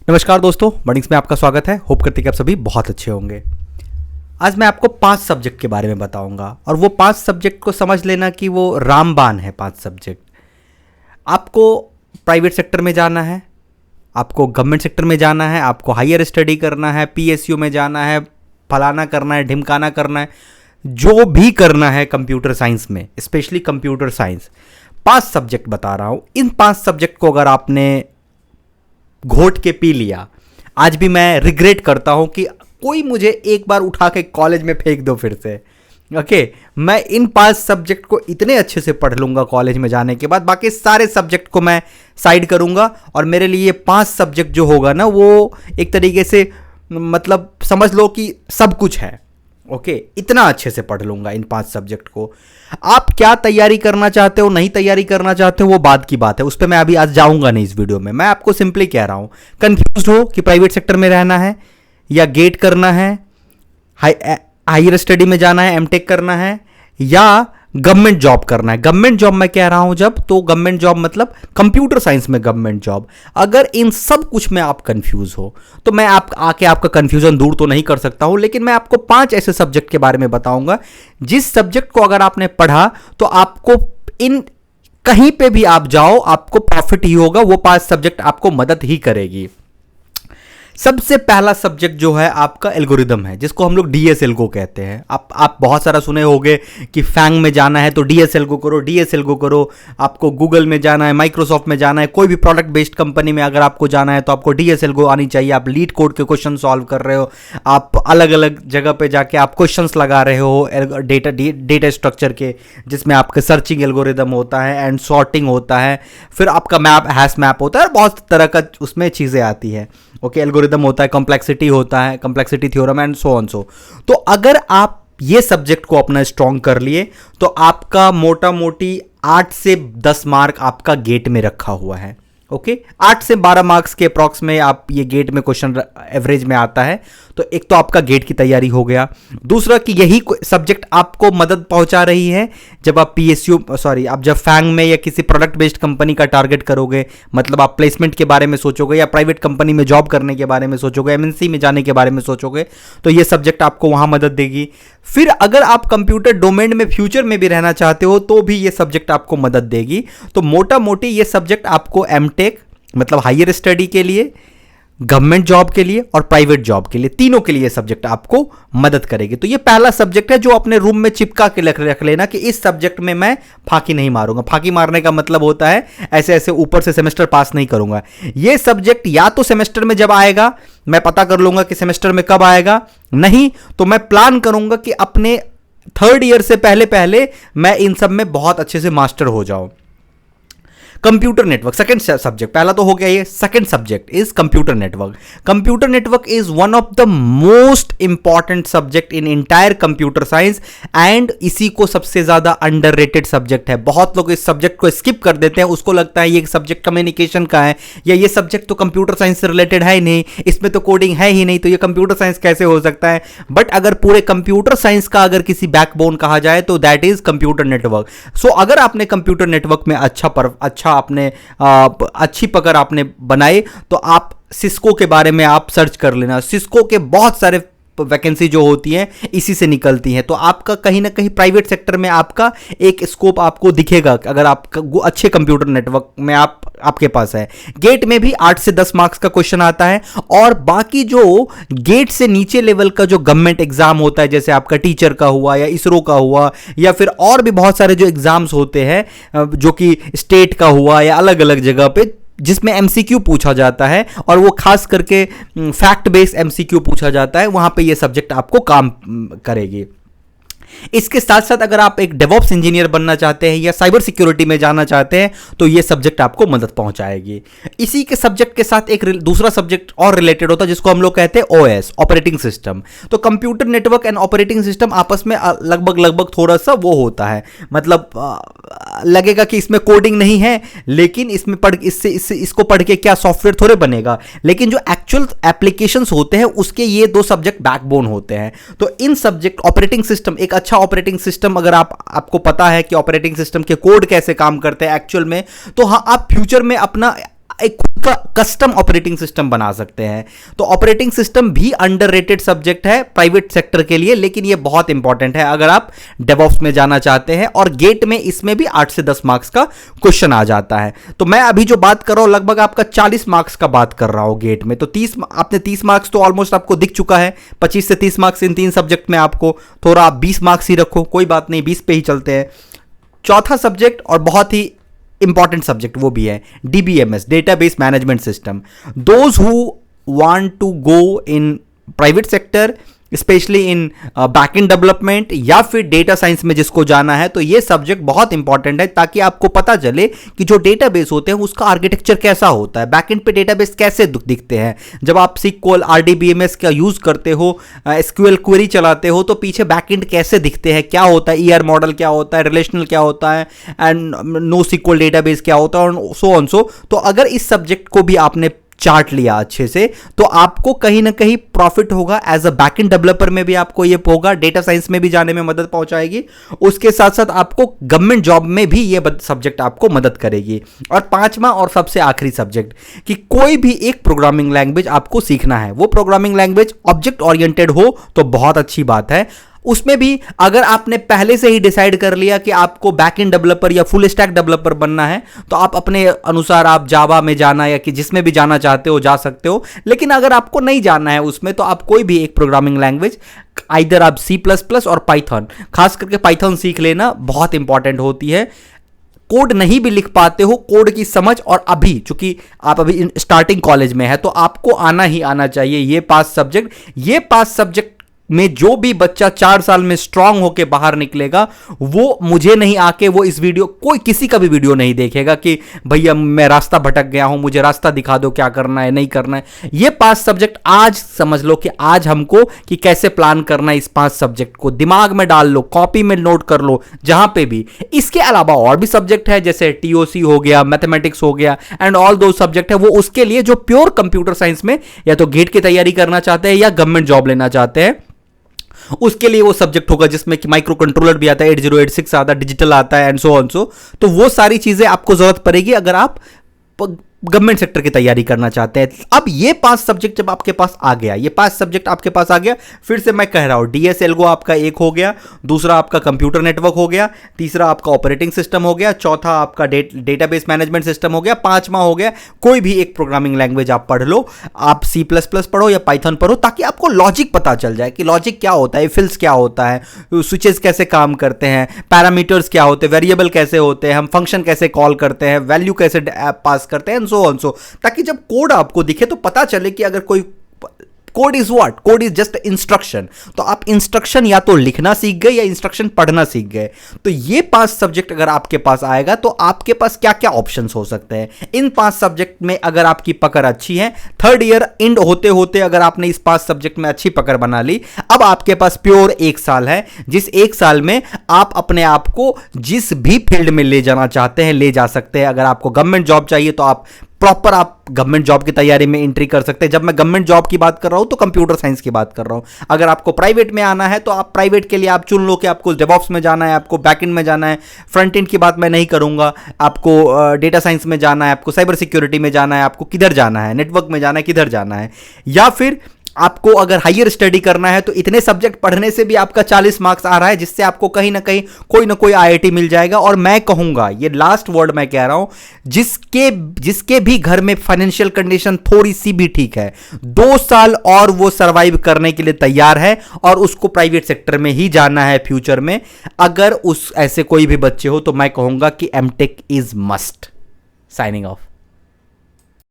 नमस्कार दोस्तों, बर्निंग्स में आपका स्वागत है। होप करते कि आप सभी बहुत अच्छे होंगे। आज मैं आपको 5 सब्जेक्ट के बारे में बताऊंगा और वो 5 सब्जेक्ट को समझ लेना कि वो रामबाण है। 5 सब्जेक्ट आपको प्राइवेट सेक्टर में जाना है, आपको गवर्नमेंट सेक्टर में जाना है, आपको हायर स्टडी करना है, पीएसयू में जाना है, फलाना करना है, ढिमकाना करना है, जो भी करना है कंप्यूटर साइंस में, स्पेशली कंप्यूटर साइंस। 5 सब्जेक्ट बता रहा हूँ। इन 5 सब्जेक्ट को अगर आपने घोट के पी लिया, आज भी मैं रिग्रेट करता हूं कि कोई मुझे एक बार उठा के कॉलेज में फेंक दो फिर से। ओके, मैं इन 5 सब्जेक्ट को इतने अच्छे से पढ़ लूंगा कॉलेज में जाने के बाद, बाकी सारे सब्जेक्ट को मैं साइड करूंगा और मेरे लिए 5 सब्जेक्ट जो होगा ना, वो एक तरीके से मतलब समझ लो कि सब कुछ है। ओके, इतना अच्छे से पढ़ लूंगा इन 5 सब्जेक्ट को। आप क्या तैयारी करना चाहते हो, नहीं तैयारी करना चाहते हो, वो बात की बात है, उस पर मैं अभी आज जाऊंगा नहीं इस वीडियो में। मैं आपको सिंपली कह रहा हूं, कंफ्यूज हो कि प्राइवेट सेक्टर में रहना है या गेट करना है, हायर स्टडी में जाना है, एमटेक करना है, या गवर्नमेंट जॉब करना है। गवर्नमेंट जॉब मैं कह रहा हूं जब, तो गवर्नमेंट जॉब मतलब कंप्यूटर साइंस में गवर्नमेंट जॉब। अगर इन सब कुछ में आप कंफ्यूज हो तो मैं आके आपका कंफ्यूजन दूर तो नहीं कर सकता हूं, लेकिन मैं आपको 5 ऐसे सब्जेक्ट के बारे में बताऊंगा जिस सब्जेक्ट को अगर आपने पढ़ा तो आपको इन कहीं पे भी आप जाओ आपको प्रॉफिट ही होगा। वो 5 सब्जेक्ट आपको मदद ही करेगी। सबसे पहला सब्जेक्ट जो है आपका एल्गोरिदम है, जिसको हम लोग डीएस एल्गो कहते हैं। आप बहुत सारा सुने होंगे कि फैंग में जाना है तो डीएस एल्गो करो, डीएस एल्गो करो। आपको गूगल में जाना है, माइक्रोसॉफ्ट में जाना है, कोई भी प्रोडक्ट बेस्ड कंपनी में अगर आपको जाना है तो आपको डीएस एल्गो आनी चाहिए। आप लीड कोड के क्वेश्चन सॉल्व कर रहे हो, आप अलग अलग जगह पे जाके आप क्वेश्चंस लगा रहे हो डेटा स्ट्रक्चर के, जिसमें आपका सर्चिंग एल्गोरिदम होता है एंड सॉर्टिंग होता है, फिर आपका मैप हैश मैप होता है, बहुत तरह का उसमें चीज़ें आती है। ओके, एल्गोरिदम होता है, कॉम्प्लेक्सिटी होता है, complexity theorem and so on so. तो अगर आप ये सब्जेक्ट को अपना स्ट्रॉन्ग कर लिए तो आपका मोटा मोटी 8 से 10 मार्क आपका गेट में रखा हुआ है। ओके, 8 से 12 मार्क्स के अप्रॉक्स में आप ये गेट में क्वेश्चन एवरेज में आता है। तो एक तो आपका गेट की तैयारी हो गया। दूसरा कि यही सब्जेक्ट आपको मदद पहुंचा रही है जब आप आप जब फैंग में या किसी प्रोडक्ट बेस्ड कंपनी का टारगेट करोगे, मतलब आप प्लेसमेंट के बारे में सोचोगे या प्राइवेट कंपनी में जॉब करने के बारे में सोचोगे, एमएनसी में जाने के बारे में सोचोगे, तो ये सब्जेक्ट आपको वहां मदद देगी। फिर अगर आप कंप्यूटर डोमेन में फ्यूचर में भी रहना चाहते हो तो भी ये सब्जेक्ट आपको मदद देगी। तो मोटा मोटी ये सब्जेक्ट आपको एमटेक मतलब हायर स्टडी के लिए, गवर्नमेंट जॉब के लिए और प्राइवेट जॉब के लिए, तीनों के लिए सब्जेक्ट आपको मदद करेगी। तो ये पहला सब्जेक्ट है जो अपने रूम में चिपका के रख लेना कि इस सब्जेक्ट में मैं फांकी नहीं मारूंगा। फांकी मारने का मतलब होता है ऐसे ऐसे ऊपर से सेमेस्टर पास नहीं करूंगा। ये सब्जेक्ट या तो सेमेस्टर में जब आएगा मैं पता कर लूंगा कि सेमेस्टर में कब आएगा, नहीं तो मैं प्लान करूंगा कि अपने 3rd ईयर से पहले पहले मैं इन सब में बहुत अच्छे से मास्टर हो जाऊं। कंप्यूटर नेटवर्क सेकंड सब्जेक्ट, पहला तो हो गया ये। Second subject is computer network. Computer network is one of the most important subject in entire computer science and इसी को सबसे ज्यादा अंडररेटेड सब्जेक्ट है। बहुत लोग इस सब्जेक्ट को स्किप कर देते हैं, उसको लगता है ये सब्जेक्ट कम्युनिकेशन का है या ये सब्जेक्ट तो कंप्यूटर साइंस से रिलेटेड है ही नहीं, इसमें तो कोडिंग है ही नहीं, तो ये कंप्यूटर साइंस कैसे हो सकता है। बट अगर पूरे कंप्यूटर साइंस का अगर किसी बैकबोन कहा जाए तो दैट इज कंप्यूटर नेटवर्क। सो अगर आपने कंप्यूटर नेटवर्क में अच्छी पकड़ आपने बनाई तो आप सिस्को के बारे में आप सर्च कर लेना। सिस्को के बहुत सारे वैकेंसी जो होती है इसी से निकलती हैं। तो आपका कहीं ना कहीं प्राइवेट सेक्टर में आपका एक स्कोप आपको दिखेगा अगर आप अच्छे कंप्यूटर नेटवर्क में आपके पास है। गेट में भी 8 से 10 मार्क्स का क्वेश्चन आता है और बाकी जो गेट से नीचे लेवल का जो गवर्नमेंट एग्जाम होता है, जैसे आपका टीचर का हुआ या इसरो का हुआ या फिर और भी बहुत सारे जो एग्जाम्स होते हैं जो कि स्टेट का हुआ या अलग अलग जगह पे, जिसमें एमसीक्यू पूछा जाता है और वो खास करके फैक्ट बेस्ड एमसीक्यू पूछा जाता है, वहां पे ये सब्जेक्ट आपको काम करेगी। इसके साथ साथ अगर आप एक डेवऑप्स इंजीनियर बनना चाहते हैं या साइबर सिक्योरिटी में जाना चाहते हैं तो यह सब्जेक्ट आपको मदद पहुंचाएगी। इसी के सब्जेक्ट के साथ एक दूसरा सब्जेक्ट और रिलेटेड होता है जिसको हम लोग कहते हैं ओएस, ऑपरेटिंग सिस्टम। तो computer network and operating system आपस में लगभग थोड़ा सा वो होता है, मतलब लगेगा कि इसमें कोडिंग नहीं है, लेकिन इसमें इसको पढ़ के क्या सॉफ्टवेयर थोड़े बनेगा, लेकिन जो एक्चुअल एप्लीकेशंस होते हैं उसके ये 2 सब्जेक्ट बैकबोन होते हैं। तो इन सब्जेक्ट ऑपरेटिंग सिस्टम, एक अच्छा ऑपरेटिंग सिस्टम अगर आपको पता है कि ऑपरेटिंग सिस्टम के कोड कैसे काम करते हैं एक्चुअल में, तो हाँ आप फ्यूचर में अपना एक खुद का कस्टम ऑपरेटिंग सिस्टम बना सकते हैं। तो ऑपरेटिंग सिस्टम भी अंडररेटेड सब्जेक्ट है प्राइवेट सेक्टर के लिए, लेकिन ये बहुत इंपॉर्टेंट है अगर आप डेवऑप्स में जाना चाहते हैं, और गेट में इसमें भी 8 से 10 मार्क्स का क्वेश्चन आ जाता है। तो मैं अभी जो बात कर रहा हूं लगभग आपका 40 मार्क्स का बात कर रहा हूं गेट में। तो 30 मार्क्स तो ऑलमोस्ट आपको दिख चुका है, 25 से 30 मार्क्स इन 3 सब्जेक्ट में आपको, थोड़ा आप 20 मार्क्स ही रखो, कोई बात नहीं, 20 पे ही चलते हैं। चौथा सब्जेक्ट और बहुत ही इंपॉर्टेंट सब्जेक्ट वो भी है DBMS, database management system. Those who want to go in private sector, specially in backend development या फिर डेटा साइंस में जिसको जाना है, तो ये सब्जेक्ट बहुत इंपॉर्टेंट है, ताकि आपको पता चले कि जो डेटाबेस होते हैं उसका आर्किटेक्चर कैसा होता है, बैकएंड पे डेटाबेस कैसे दिखते हैं। जब आप SQL RDBMS का यूज करते हो, SQL क्वेरी चलाते हो, तो पीछे बैकएंड कैसे दिखते हैं, क्या होता है, ER मॉडल क्या होता है, रिलेशनल क्या होता है, एंड NoSQL डेटाबेस क्या होता है, और सो ऑन सो। तो अगर इस सब्जेक्ट को भी आपने चार्ट लिया अच्छे से, तो आपको कहीं ना कहीं प्रॉफिट होगा। एज अ बैकएंड डेवलपर में भी आपको ये होगा, डेटा साइंस में भी जाने में मदद पहुंचाएगी, उसके साथ साथ आपको गवर्नमेंट जॉब में भी ये सब्जेक्ट आपको मदद करेगी। और पांचवा और सबसे आखिरी सब्जेक्ट, कि कोई भी एक प्रोग्रामिंग लैंग्वेज आपको सीखना है, वो प्रोग्रामिंग लैंग्वेज ऑब्जेक्ट ओरिएंटेड हो तो बहुत अच्छी बात है। उसमें भी अगर आपने पहले से ही डिसाइड कर लिया कि आपको बैकएंड डेवलपर या फुल स्टैक डेवलपर बनना है, तो आप अपने अनुसार आप जावा में जाना या कि जिसमें भी जाना चाहते हो जा सकते हो। लेकिन अगर आपको नहीं जाना है उसमें, तो आप कोई भी एक प्रोग्रामिंग लैंग्वेज, आइदर आप C++ और पाइथन, खास करके पाइथन सीख लेना बहुत इंपॉर्टेंट होती है। कोड नहीं भी लिख पाते हो, कोड की समझ, और अभी चूंकि आप अभी स्टार्टिंग कॉलेज में है, तो आपको आना ही आना चाहिए ये 5 सब्जेक्ट में जो भी बच्चा 4 साल में स्ट्रांग होके बाहर निकलेगा, वो मुझे नहीं आके वो इस वीडियो, कोई किसी का भी वीडियो नहीं देखेगा कि भैया मैं रास्ता भटक गया हूं, मुझे रास्ता दिखा दो, क्या करना है नहीं करना है। ये 5 सब्जेक्ट आज समझ लो कि आज हमको कि कैसे प्लान करना है, इस 5 सब्जेक्ट को दिमाग में डाल लो, कॉपी में नोट कर लो जहां पे भी। इसके अलावा और भी सब्जेक्ट है, जैसे TOC हो गया, मैथमेटिक्स हो गया, एंड ऑल दो सब्जेक्ट है, वो उसके लिए जो प्योर कंप्यूटर साइंस में या तो गेट की तैयारी करना चाहते हैं या गवर्नमेंट जॉब लेना चाहते हैं, उसके लिए वो सब्जेक्ट होगा, जिसमें कि माइक्रो कंट्रोलर भी आता है, 8086 आता है, डिजिटल आता है, एंड सो ऑन सो। तो वो सारी चीजें आपको जरूरत पड़ेगी अगर आप गवर्नमेंट सेक्टर की तैयारी करना चाहते हैं। अब ये 5 सब्जेक्ट जब आपके पास आ गया, ये 5 सब्जेक्ट आपके पास आ गया, फिर से मैं कह रहा हूं, DS एल्गो आपका एक हो गया, दूसरा आपका कंप्यूटर नेटवर्क हो गया, तीसरा आपका ऑपरेटिंग सिस्टम हो गया, चौथा आपका डेटाबेस मैनेजमेंट सिस्टम हो गया, पांचवा हो गया कोई भी एक प्रोग्रामिंग लैंग्वेज आप पढ़ लो, आप C++ पढ़ो या पाइथन पढ़ो, ताकि आपको लॉजिक पता चल जाए कि लॉजिक क्या होता है, फिल्स क्या होता है, स्विचेस कैसे काम करते हैं, पैरामीटर्स क्या होते हैं, वेरिएबल कैसे होते हैं, हम फंक्शन कैसे कॉल करते हैं, वैल्यू कैसे पास करते हैं, सो ऑन सो। ताकि जब कोड आपको दिखे तो पता चले कि अगर कोई code is what, code is just instruction. तो आप इंस्ट्रक्शन या तो लिखना सीख गए या इंस्ट्रक्शन पढ़ना सीख गए। तो ये 5 सब्जेक्ट अगर आपके पास आएगा तो आपके पास क्या क्या ऑप्शंस हो सकते हैं। इन 5 सब्जेक्ट में अगर आपकी पकड़ अच्छी है, 3rd ईयर एंड होते होते अगर आपने इस 5 सब्जेक्ट में अच्छी पकड़ बना ली, अब आपके पास प्योर 1 साल है, जिस 1 साल में आप अपने आप को जिस भी फील्ड में ले जाना चाहते हैं ले जा सकते हैं। अगर आपको गवर्नमेंट जॉब चाहिए तो आप प्रॉपर आप गवर्नमेंट जॉब की तैयारी में एंट्री कर सकते हैं। जब मैं गवर्नमेंट जॉब की बात कर रहा हूं तो कंप्यूटर साइंस की बात कर रहा हूं। अगर आपको प्राइवेट में आना है तो आप प्राइवेट के लिए आप चुन लो कि आपको डेवऑप्स में जाना है, आपको बैकएंड में जाना है, फ्रंट एंड की बात मैं नहीं करूंगा, आपको डेटा साइंस में जाना है, आपको साइबर सिक्योरिटी में जाना है, आपको किधर जाना है, नेटवर्क में जाना है, किधर जाना है, या फिर आपको अगर हायर स्टडी करना है तो इतने सब्जेक्ट पढ़ने से भी आपका 40 मार्क्स आ रहा है, जिससे आपको कहीं ना कहीं कोई ना कोई IIT मिल जाएगा। और मैं कहूंगा, ये लास्ट वर्ड मैं कह रहा हूं, जिसके भी घर में फाइनेंशियल कंडीशन थोड़ी सी भी ठीक है, 2 साल और वो सरवाइव करने के लिए तैयार है और उसको प्राइवेट सेक्टर में ही जाना है फ्यूचर में। अगर उस ऐसे कोई भी बच्चे हो तो मैं कहूंगा कि MTech is must. Signing off.